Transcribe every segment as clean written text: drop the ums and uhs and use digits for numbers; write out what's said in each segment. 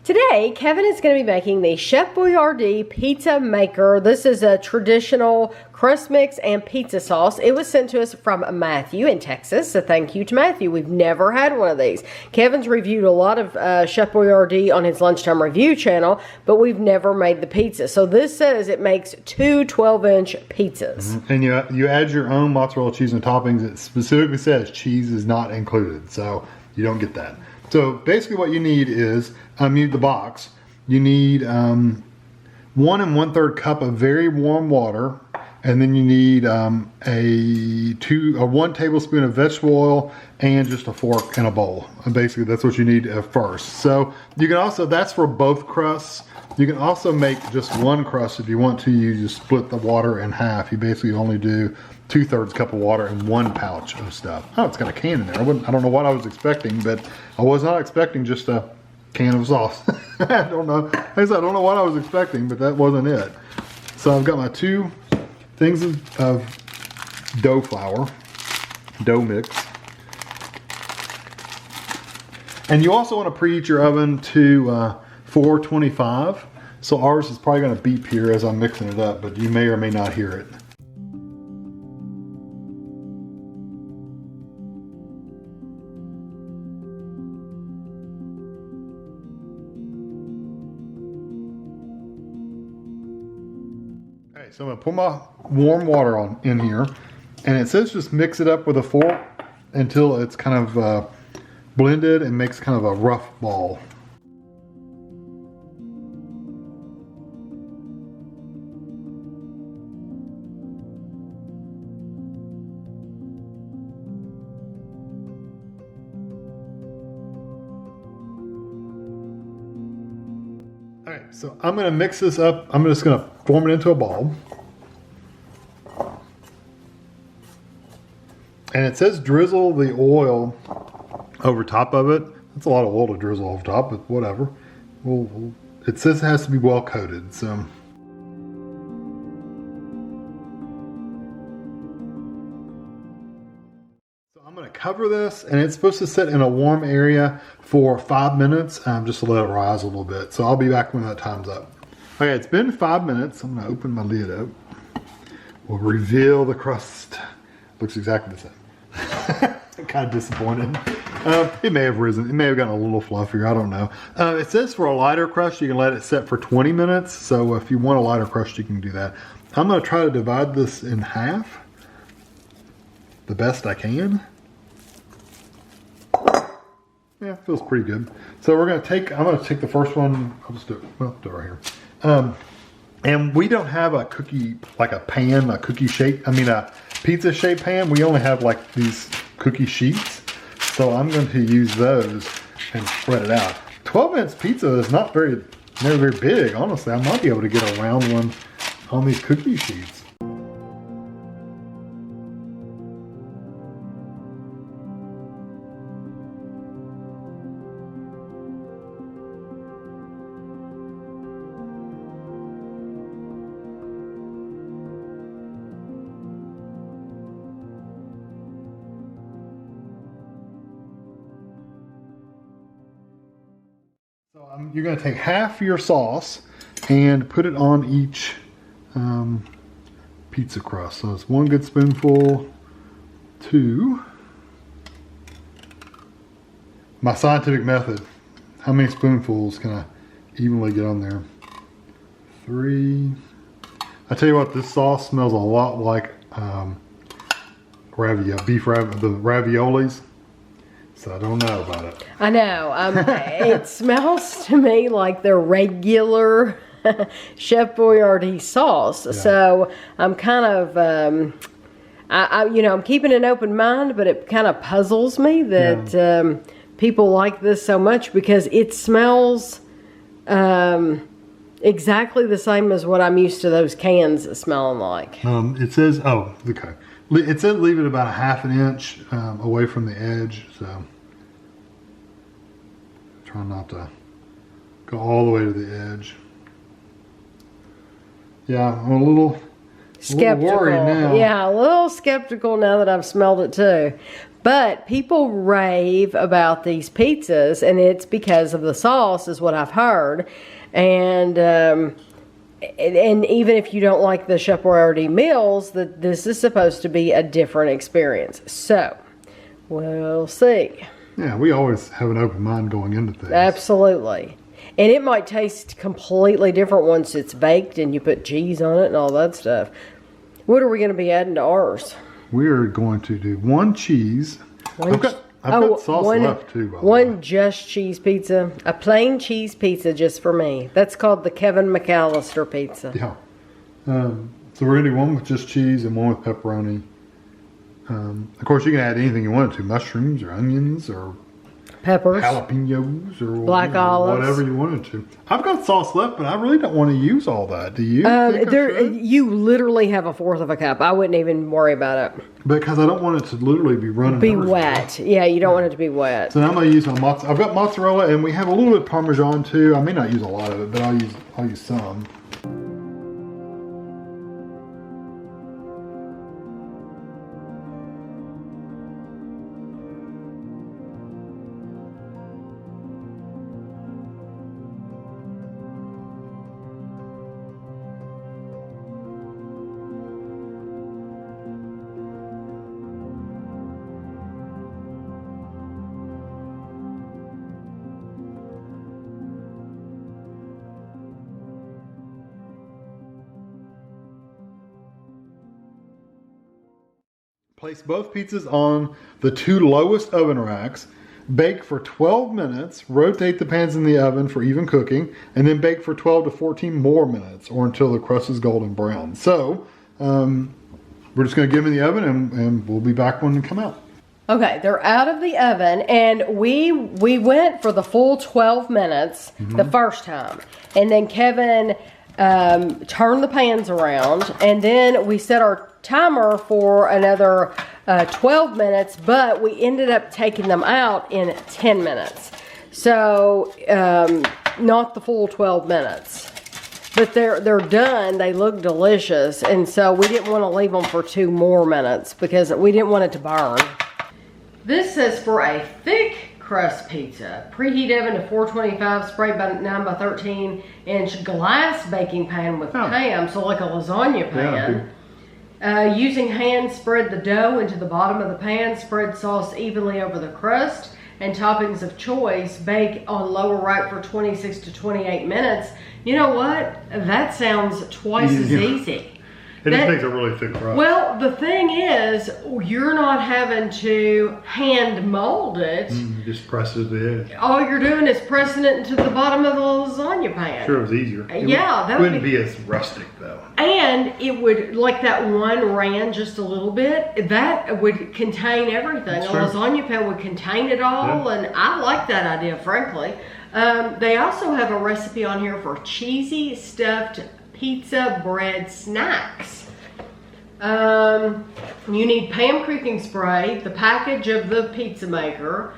Today, Kevin is going to be making the Chef Boyardee pizza maker. This is a traditional crust mix and pizza sauce. It was sent to us from Matthew in Texas, so thank you to Matthew. We've never had one of these. Kevin's reviewed a lot of Chef Boyardee on his Lunchtime Review channel, but we've never made the pizza. So this says it makes two 12-inch pizzas. And you add your own mozzarella cheese and toppings. It specifically says cheese is not included, so you don't get that. So basically what you need is, you need the box. You need 1 1/3 cup of very warm water, and then you need a 1 tablespoon of vegetable oil and just a fork and a bowl. And basically that's what you need first. So you can also, that's for both crusts. You can also make just one crust if you want to. You just split the water in half. You basically only do 2/3 cup of water and 1 pouch of stuff. Oh, it's got a can in there. I don't know what I was expecting, but I was not expecting just a can of sauce. I don't know. Like I said, I don't know what I was expecting, but that wasn't it. So I've got my 2 things of dough flour, dough mix. And you also want to preheat your oven to 425. So ours is probably going to beep here as I'm mixing it up, but you may or may not hear it. Okay, so I'm going to put my warm water in here, and it says just mix it up with a fork until it's kind of blended and makes kind of a rough ball. Alright, so I'm going to mix this up. I'm just going to form it into a ball. And it says drizzle the oil over top of it. That's a lot of oil to drizzle over top, but whatever. It says it has to be well coated, so. I'm going to cover this, and it's supposed to sit in a warm area for 5 minutes, just to let it rise a little bit. So I'll be back when that time's up. Okay, it's been 5 minutes. I'm going to open my lid up. We'll reveal the crust. Looks exactly the same. Kind of disappointed. It may have risen. It may have gotten a little fluffier. I don't know. It says for a lighter crust, you can let it set for 20 minutes. So if you want a lighter crust, you can do that. I'm going to try to divide this in half the best I can. Yeah, it feels pretty good. So we're going to take, I'm going to take the first one. I'll just do it. Well, do it right here. And we don't have a cookie, like a pan, a cookie shape. I mean, a pizza shaped pan. We only have like these cookie sheets. So I'm going to use those and spread it out. 12-inch pizza is not very big. Honestly, I might be able to get a round one on these cookie sheets. So you're going to take half your sauce and put it on each pizza crust. So it's 1 good spoonful, 2. My scientific method. How many spoonfuls can I evenly get on there? 3. I tell you what, this sauce smells a lot like the raviolis. So I don't know about it. I know. It smells to me like the regular Chef Boyardee sauce. Yeah. So I'm kind of, I'm keeping an open mind, but it kind of puzzles me that people like this so much because it smells exactly the same as what I'm used to those cans smelling like. It says, oh, okay. It said leave it about 1/2 inch away from the edge, so try not to go all the way to the edge. Yeah, I'm a little skeptical. Worried now. Yeah, a little skeptical now that I've smelled it too. But people rave about these pizzas, and it's because of the sauce, is what I've heard. And even if you don't like the Chef Boyardee meals, this is supposed to be a different experience. So, we'll see. Yeah, we always have an open mind going into things. Absolutely. And it might taste completely different once it's baked and you put cheese on it and all that stuff. What are we going to be adding to ours? We're going to do one cheese. I've got sauce left too, by the way. One just cheese pizza. A plain cheese pizza just for me. That's called the Kevin McAllister pizza. Yeah. So we're going to do one with just cheese and one with pepperoni. Of course, you can add anything you want to. Mushrooms or onions or peppers, jalapenos or black olives, whatever you wanted to. I've got sauce left, but I really don't want to use all that. Do you? You literally have a fourth of a cup. I wouldn't even worry about it. Because I don't want it to literally be running. Wet. Yeah, you don't want it to be wet. So now I'm going to use I've got mozzarella, and we have a little bit of Parmesan too. I may not use a lot of it, but I'll use some. Place both pizzas on the 2 lowest oven racks. Bake for 12 minutes. Rotate the pans in the oven for even cooking. And then bake for 12 to 14 more minutes or until the crust is golden brown. So, we're just going to get them in the oven and we'll be back when they come out. Okay, they're out of the oven, and we went for the full 12 minutes the first time. And then Kevin turned the pans around, and then we set our timer for another 12 minutes, but we ended up taking them out in 10 minutes. So, not the full 12 minutes. But they're done. They look delicious, and so we didn't want to leave them for 2 more minutes because we didn't want it to burn. This says for a thick crust pizza. Preheat oven to 425, spray by 9 by 13 inch glass baking pan with ham, so like a lasagna pan. Using hand, spread the dough into the bottom of the pan, spread sauce evenly over the crust, and toppings of choice. Bake on lower rack for 26 to 28 minutes. You know what? That sounds twice as easy. It just makes a really thick crust. Well, the thing is, you're not having to hand mold it. Just press it to the edge. All you're doing is pressing it into the bottom of the lasagna pan. Sure, it was easier. That wouldn't be as rustic though. And it would, like that one ran just a little bit, that would contain everything. A lasagna pan would contain it all, and I like that idea, frankly. They also have a recipe on here for cheesy stuffed pizza bread snacks. You need Pam cooking spray, the package of the pizza maker,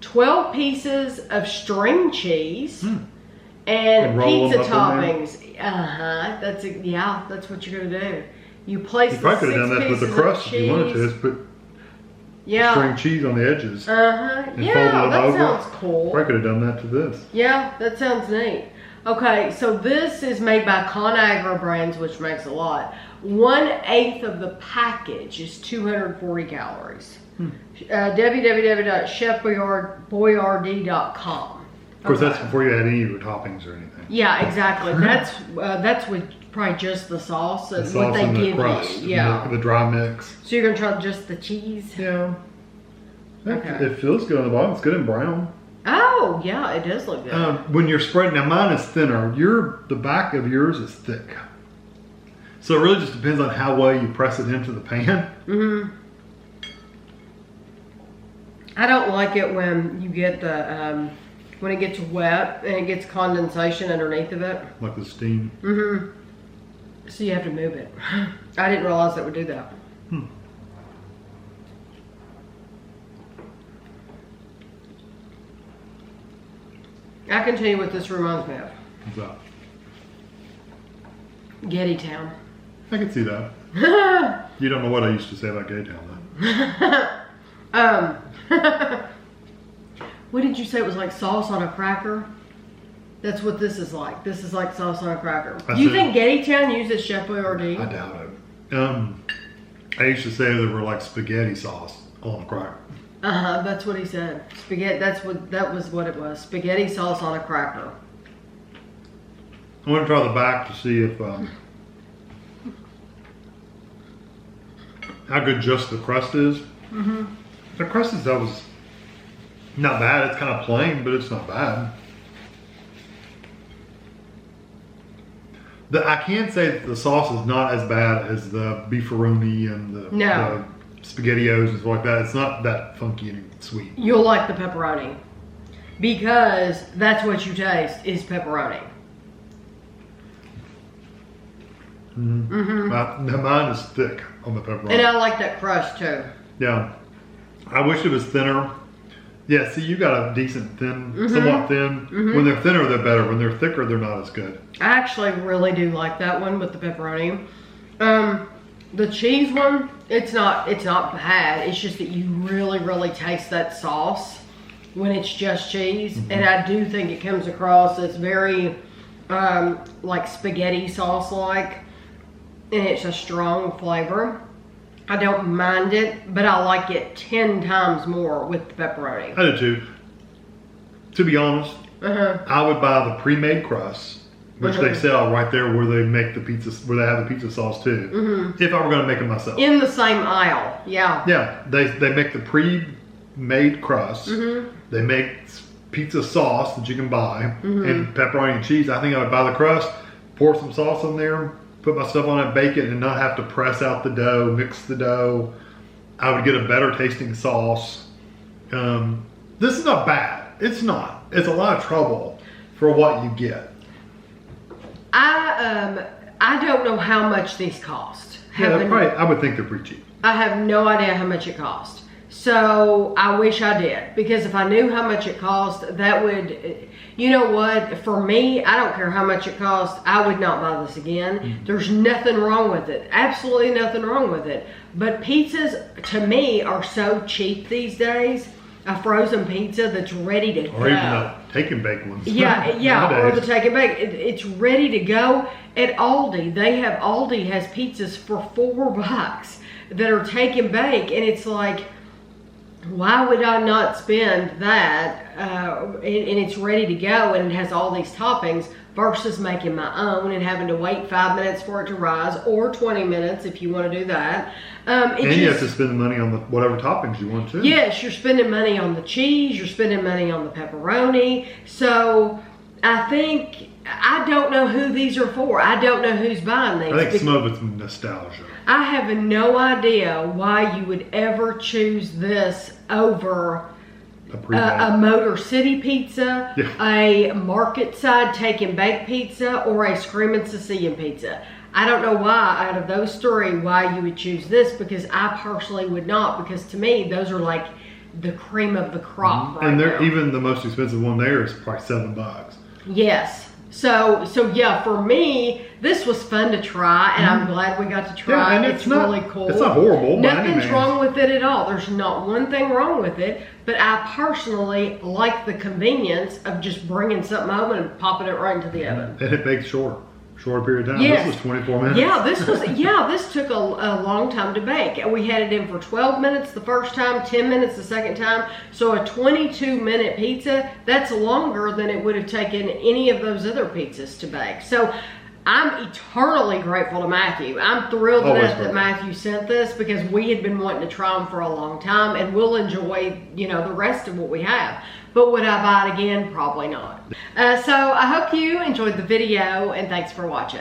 12 pieces of string cheese, and pizza toppings. That's what you're gonna do. You place you probably could have done that with the crust if you wanted to. Just put string cheese on the edges. And that sounds cool. Probably could have done that to this. Yeah, that sounds neat. Okay, so this is made by Conagra Brands, which makes a lot. 1/8 of the package is 240 calories. www.chefboyardee.com. Of course, that's before you add any of your toppings or anything. Yeah, exactly. That's with probably just the sauce and what they and give the crust, you. Yeah, the dry mix. So you're gonna try just the cheese? Yeah. It feels good on the bottom. It's good and brown. Oh, yeah, it does look good. When you're spreading, now mine is thinner. The back of yours is thick. So it really just depends on how well you press it into the pan. I don't like it when you get the, when it gets wet and it gets condensation underneath of it. Like the steam. So you have to move it. I didn't realize that would do that. I can tell you what this reminds me of. What's that? Getty Town. I can see that. You don't know what I used to say about Gay Town, though. What did you say? It was like sauce on a cracker? That's what this is like. This is like sauce on a cracker. Do you think Gettytown uses Chef Boyardee? I doubt it. I used to say they were like spaghetti sauce on a cracker. That's what he said. Spaghetti. That was what it was. Spaghetti sauce on a cracker. I want to try the back to see if how good just the crust is. The crust itself is not bad. It's kind of plain, but it's not bad. I can say that the sauce is not as bad as the beefaroni and the SpaghettiOs and stuff like that. It's not that funky and sweet. You'll like the pepperoni because that's what you taste is pepperoni. Mine is thick on the pepperoni. And I like that crust too. Yeah. I wish it was thinner. Yeah, see, you got a decent thin, somewhat thin. When they're thinner, they're better. When they're thicker, they're not as good. I actually really do like that one with the pepperoni. The cheese one, it's not bad. It's just that you really taste that sauce when it's just cheese. And I do think it comes across as very like spaghetti sauce-like. And it's a strong flavor. I don't mind it, but I like it 10 times more with the pepperoni. I do too. To be honest, I would buy the pre-made crust, which they sell right there where they make the pizza, where they have the pizza sauce too. If I were going to make it myself. In the same aisle, yeah. Yeah, they make the pre-made crust. They make pizza sauce that you can buy, and pepperoni and cheese. I think I would buy the crust, pour some sauce on there, put my stuff on it, bake it, and not have to press out the dough, mix the dough. I would get a better tasting sauce. This is not bad. It's not. It's a lot of trouble for what you get. I don't know how much these cost. I would think they're pretty cheap. I have no idea how much it cost. So I wish I did, because if I knew how much it cost, that would, you know what, for me, I don't care how much it costs, I would not buy this again. There's nothing wrong with it. Absolutely nothing wrong with it. But pizzas, to me, are so cheap these days. A frozen pizza that's ready to go. Or even the take and bake ones. Yeah, or the take and bake. It's ready to go. At Aldi, Aldi has pizzas for $4 that are take and bake, and it's like, why would I not spend that, and it's ready to go, and it has all these toppings, versus making my own and having to wait 5 minutes for it to rise, or 20 minutes if you want to do that. And you have to spend the money on the whatever toppings you want to. Yes, you're spending money on the cheese, you're spending money on the pepperoni. So I don't know who these are for. I don't know who's buying these. I think some of it's nostalgia. I have no idea why you would ever choose this over a Motor City pizza, a Market Side Take and Bake pizza, or a Screamin' Sicilian pizza. I don't know why, out of those three, why you would choose this, because I personally would not, because to me, those are like the cream of the crop right and now. Even the most expensive one there is probably $7. Yes. So yeah, for me, this was fun to try, and I'm glad we got to try. Yeah, and it's really cool. It's not horrible. Nothing's wrong with it at all. There's not one thing wrong with it, but I personally like the convenience of just bringing something home and popping it right into the oven. And it bakes short period of time. Yes. This was 24 minutes. This took a long time to bake. We had it in for 12 minutes the first time, 10 minutes the second time. So a 22-minute pizza, that's longer than it would have taken any of those other pizzas to bake. So I'm eternally grateful to Matthew. I'm thrilled to death that Matthew sent this, because we had been wanting to try them for a long time, and we'll enjoy, the rest of what we have. But would I buy it again? Probably not. So I hope you enjoyed the video, and thanks for watching.